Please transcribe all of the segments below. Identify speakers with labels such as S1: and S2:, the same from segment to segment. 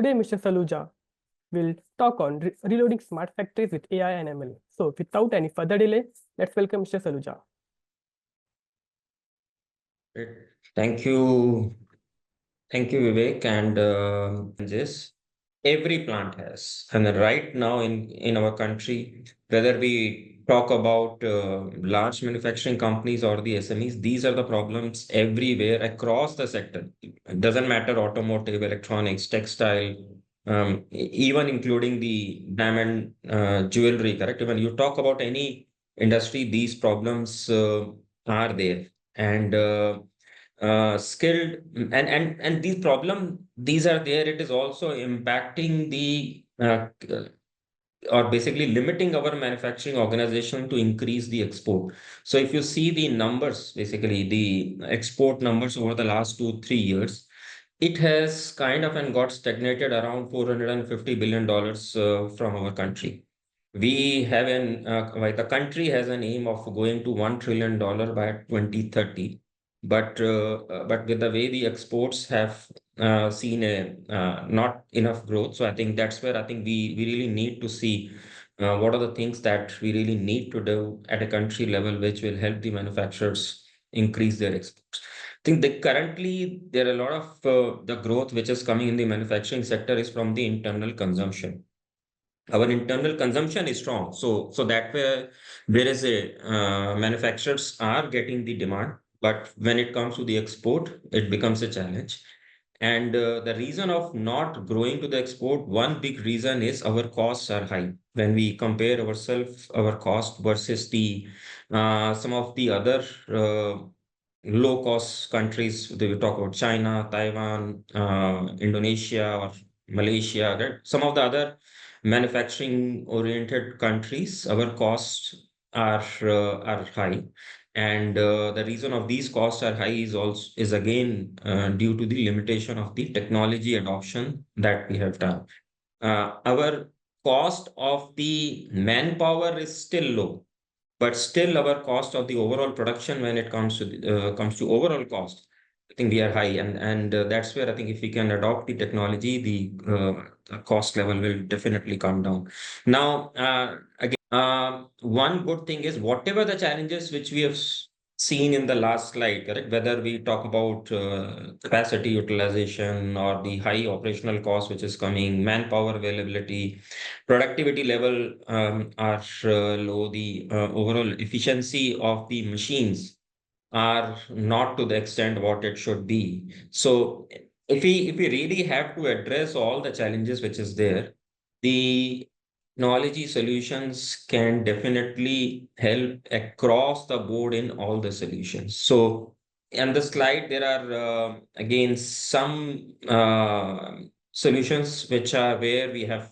S1: Today, Mr. Saluja will talk on reloading smart factories with AI and ML. So without any further delay, let's welcome Mr. Saluja.
S2: Great. Thank you. Thank you, Vivek. And this every plant has. And right now in our country, whether we talk about large manufacturing companies or the SMEs, these are the problems everywhere across the sector. It doesn't matter automotive, electronics, textile, even including the diamond jewelry, correct? When you talk about any industry, these problems are there. And skilled and these are there. It is also impacting the or basically limiting our manufacturing organization to increase the export. So if you see the numbers, basically the export numbers over the last 2 3 years, it has kind of and got stagnated around $450 billion from our country. We have like the country has an aim of going to $1 trillion by 2030, but with the way the exports have seen a not enough growth. So I think that's where I think we really need to see what are the things that we really need to do at a country level, which will help the manufacturers increase their exports. I think that currently there are a lot of the growth which is coming in the manufacturing sector is from the internal consumption. Our internal consumption is strong, so that way there is a manufacturers are getting the demand, but when it comes to the export, it becomes a challenge. And the reason of not growing to the export, one big reason is our costs are high. When we compare ourselves, our cost versus the some of the other low cost countries, we talk about China, Taiwan, Indonesia, or Malaysia, right? Some of the other manufacturing oriented countries, our costs are high. And the reason of these costs are high is again due to the limitation of the technology adoption that we have done. Our cost of the manpower is still low, but still our cost of the overall production when it comes to overall cost, I think we are high. And that's where I think if we can adopt the technology, the cost level will definitely come down. Now again, one good thing is whatever the challenges which we have seen in the last slide, correct, whether we talk about capacity utilization or the high operational cost which is coming, manpower availability, productivity level are low, the overall efficiency of the machines are not to the extent what it should be. So if we really have to address all the challenges which is there, the technology solutions can definitely help across the board in all the solutions. So on the slide, there are again some solutions which are where we have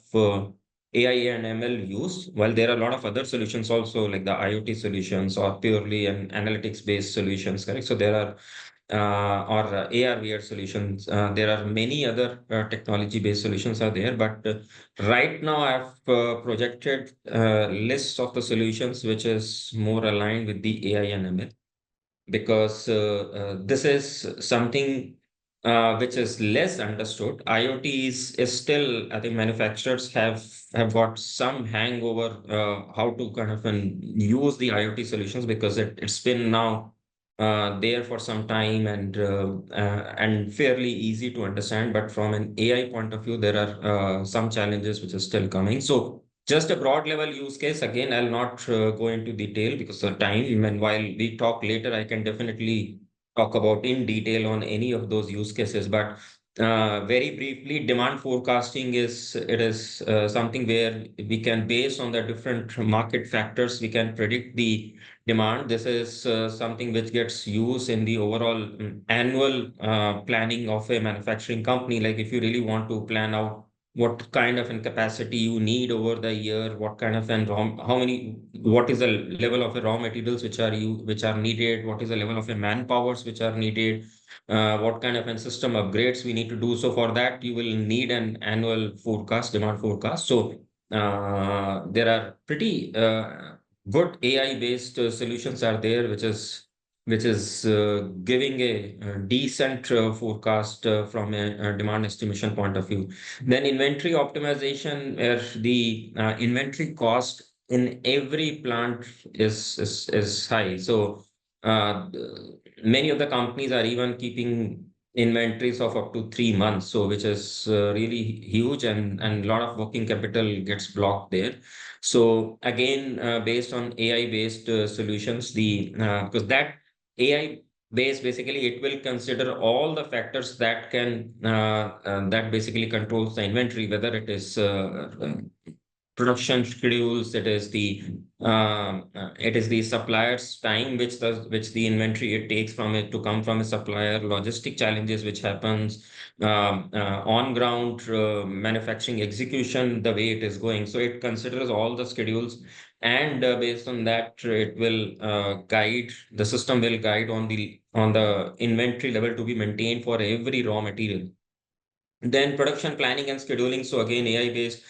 S2: AI and ML used, while there are a lot of other solutions also, like the IoT solutions or purely an analytics based solutions, correct? So there are or AR VR solutions. There are many other technology based solutions are there, but right now I've projected lists of the solutions which is more aligned with the AI and ML, because this is something which is less understood. IoT is still, I think manufacturers have got some hangover how to kind of use the IoT solutions, because it's been now there for some time and fairly easy to understand. But from an AI point of view, there are some challenges which are still coming. So just a broad level use case. Again, I'll not go into detail because of time. And while we talk later, I can definitely talk about in detail on any of those use cases. But very briefly, demand forecasting is something where we can, based on the different market factors, we can predict the demand. This is something which gets used in the overall annual planning of a manufacturing company. Like if you really want to plan out what kind of an capacity you need over the year, what kind of an how many, what is the level of the raw materials which are needed, what is the level of the manpowers which are needed, what kind of an system upgrades we need to do. So for that, you will need an annual forecast, demand forecast. So there are pretty good AI based solutions are there, which is which is giving a decent forecast from a demand estimation point of view. Then inventory optimization, where the inventory cost in every plant is high. So uh, many of the companies are even keeping inventories of up to 3 months, so which is really huge, and a lot of working capital gets blocked there. So again, based on AI based solutions, the because that AI based, basically it will consider all the factors that can that basically controls the inventory, whether it is production schedules, it is the supplier's time which the inventory it takes from it to come from a supplier, logistic challenges which happens, on ground manufacturing execution, the way it is going. So it considers all the schedules, and based on that, it will guide the system will guide on the inventory level to be maintained for every raw material. Then production planning and scheduling. So again, AI-based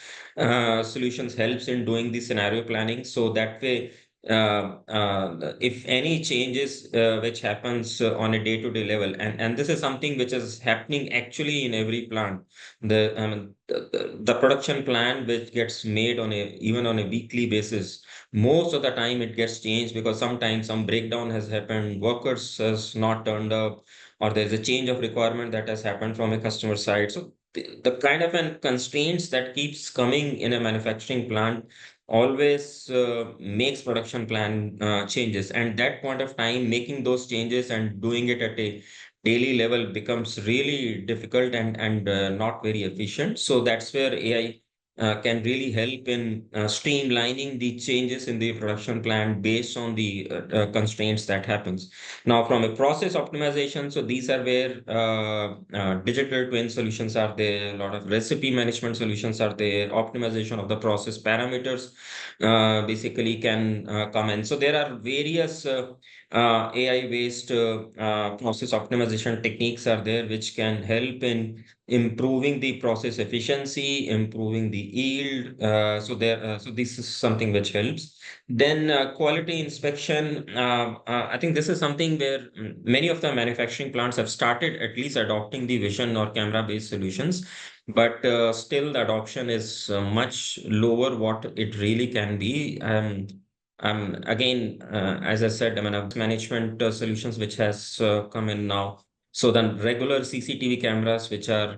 S2: solutions helps in doing the scenario planning. So that way, if any changes which happens on a day-to-day level, and this is something which is happening actually in every plant. The production plan which gets made on a even on a weekly basis, most of the time it gets changed because sometimes some breakdown has happened, workers has not turned up, or there's a change of requirement that has happened from a customer side. So the kind of an constraints that keeps coming in a manufacturing plant always makes production plan changes. And that point of time, making those changes and doing it at a daily level becomes really difficult and not very efficient. So that's where AI can really help in streamlining the changes in the production plan based on the constraints that happens. Now, from a process optimization, so these are where digital twin solutions are there, a lot of recipe management solutions are there, optimization of the process parameters basically can come in. So there are various AI-based process optimization techniques are there, which can help in improving the process efficiency, improving the yield. So this is something which helps. Then quality inspection. I think this is something where many of the manufacturing plants have started at least adopting the vision or camera-based solutions, but still the adoption is much lower what it really can be. Again, as I said, I mean, management solutions which has come in now. So the regular CCTV cameras which are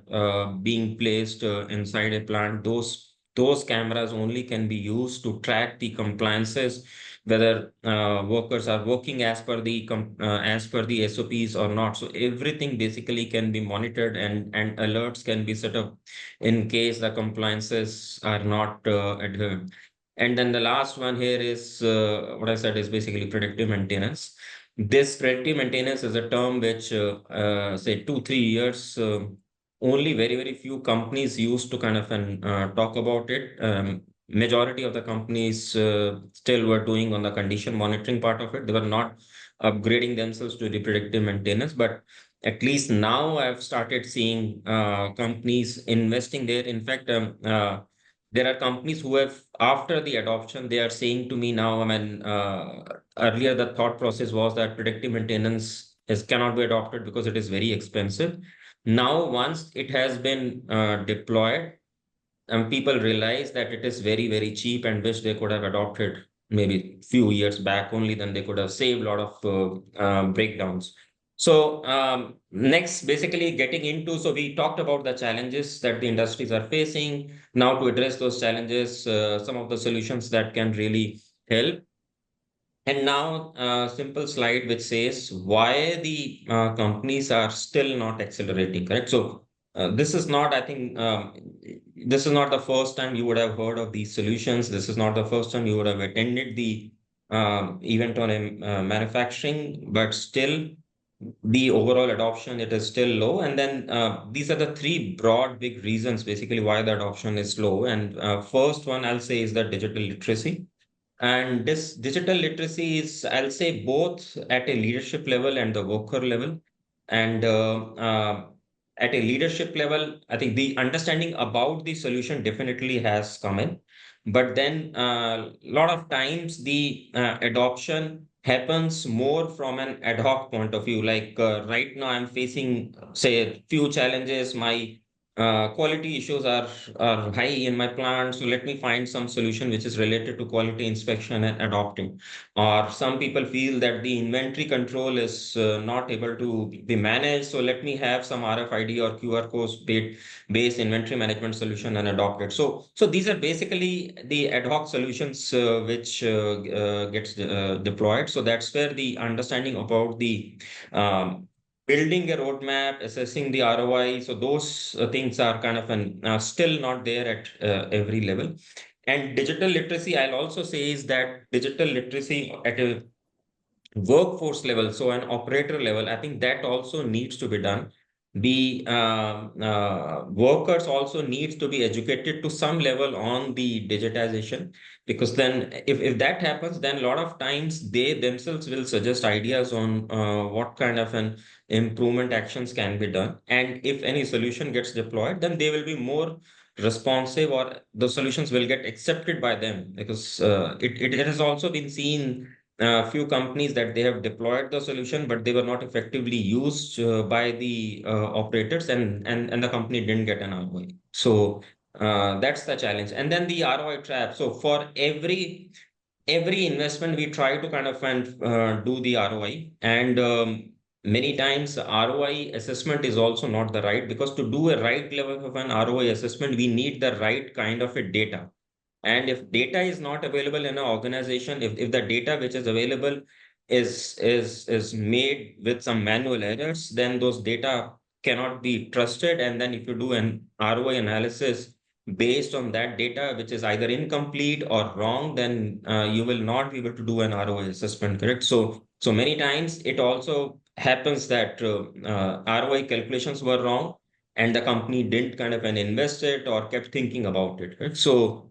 S2: being placed inside a plant, those cameras only can be used to track the compliances, whether workers are working as per the SOPs or not. So everything basically can be monitored, and alerts can be set up in case the compliances are not adhered. And then the last one here is what I said is basically predictive maintenance. This predictive maintenance is a term which, say, 2, 3 years, only very few companies used to kind of talk about it. Majority of the companies still were doing on the condition monitoring part of it. They were not upgrading themselves to the predictive maintenance, but at least now I've started seeing companies investing there. In fact, there are companies who have, after the adoption, they are saying to me now, I mean, earlier the thought process was that predictive maintenance cannot be adopted because it is very expensive. Now, once it has been deployed, people realize that it is very cheap, and which they could have adopted maybe few years back only, then they could have saved a lot of breakdowns. So next, basically getting into, so we talked about the challenges that the industries are facing. Now to address those challenges, some of the solutions that can really help. And now, a simple slide which says why the companies are still not accelerating, correct? So, this is not, I think, this is not the first time you would have heard of these solutions. This is not the first time you would have attended the event on manufacturing, but still the overall adoption, it is still low. And then these are the three broad big reasons basically why the adoption is low. And first one I'll say is the digital literacy. And this digital literacy is, I'll say, both at a leadership level and the worker level. And at a leadership level, I think the understanding about the solution definitely has come in. But then a lot of times the adoption happens more from an ad hoc point of view. Like right now, I'm facing, say, a few challenges. My quality issues are high in my plant, so let me find some solution which is related to quality inspection and adopting. Or some people feel that the inventory control is not able to be managed, so let me have some RFID or QR code based inventory management solution and adopt it. So these are basically the ad hoc solutions which gets deployed. So that's where the understanding about the building a roadmap, assessing the ROI. So those things are kind of still not there at every level. And digital literacy, I'll also say, is that digital literacy at a workforce level, so an operator level, I think that also needs to be done. The workers also needs to be educated to some level on the digitization, because then if that happens, then a lot of times they themselves will suggest ideas on what kind of an improvement actions can be done. And if any solution gets deployed, then they will be more responsive, or the solutions will get accepted by them, because it has also been seen a few companies that they have deployed the solution, but they were not effectively used by the operators, and the company didn't get an ROI. So that's the challenge. And then the ROI trap. So for every investment, we try to kind of do the ROI, and many times ROI assessment is also not the right, because to do a right level of an ROI assessment, we need the right kind of a data. And if data is not available in an organization, if the data which is available is made with some manual errors, then those data cannot be trusted. And then if you do an ROI analysis based on that data, which is either incomplete or wrong, then you will not be able to do an ROI assessment, correct? So many times it also happens that ROI calculations were wrong, and the company didn't kind of invest it or kept thinking about it, right? So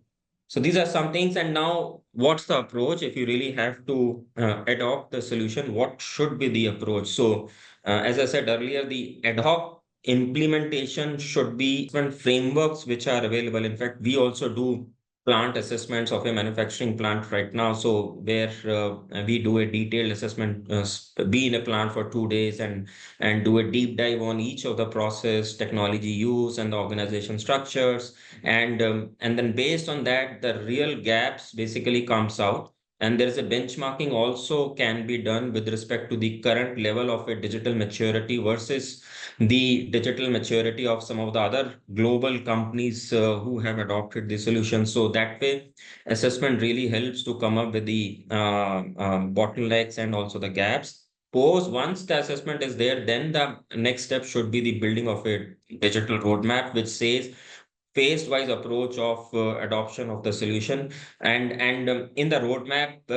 S2: these are some things. And now, what's the approach if you really have to adopt the solution? What should be the approach? So, as I said earlier, the ad hoc implementation should be different frameworks which are available. In fact, we also do plant assessments of a manufacturing plant right now. So where we do a detailed assessment, be in a plant for 2 days, and do a deep dive on each of the process, technology use, and the organization structures. And then based on that, the real gaps basically comes out. And there is a benchmarking also can be done with respect to the current level of a digital maturity versus the digital maturity of some of the other global companies who have adopted the solution. So that way, assessment really helps to come up with the bottlenecks and also the gaps. Once the assessment is there, then the next step should be the building of a digital roadmap, which says phase-wise approach of adoption of the solution. And in the roadmap,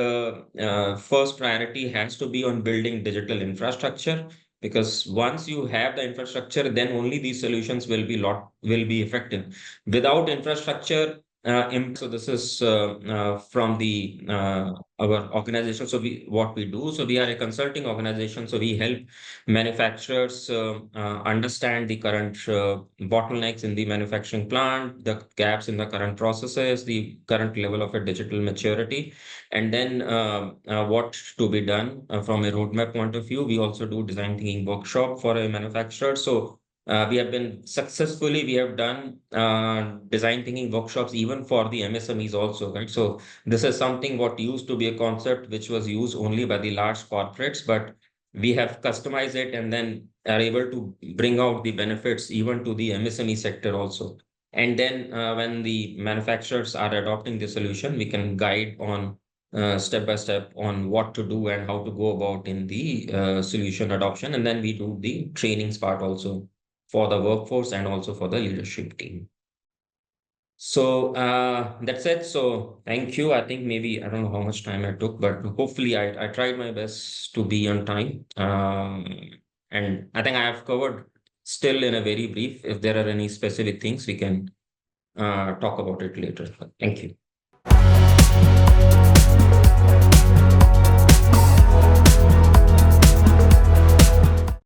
S2: first priority has to be on building digital infrastructure, because once you have the infrastructure, then only these solutions will be effective. Without infrastructure, so this is from the our organization. So what we do, so we are a consulting organization. So we help manufacturers understand the current bottlenecks in the manufacturing plant, the gaps in the current processes, the current level of a digital maturity, and then what to be done from a roadmap point of view. We also do design thinking workshop for a manufacturer. So we have done design thinking workshops even for the MSMEs also, right? So this is something what used to be a concept which was used only by the large corporates, but we have customized it and then are able to bring out the benefits even to the MSME sector also. And then when the manufacturers are adopting the solution, we can guide on step by step on what to do and how to go about in the solution adoption. And then we do the trainings part also for the workforce and also for the leadership team. So that's it. So thank you. I think maybe I don't know how much time I took, but hopefully I tried my best to be on time. And I think I have covered still in a very brief. If there are any specific things, we can talk about it later. Thank you.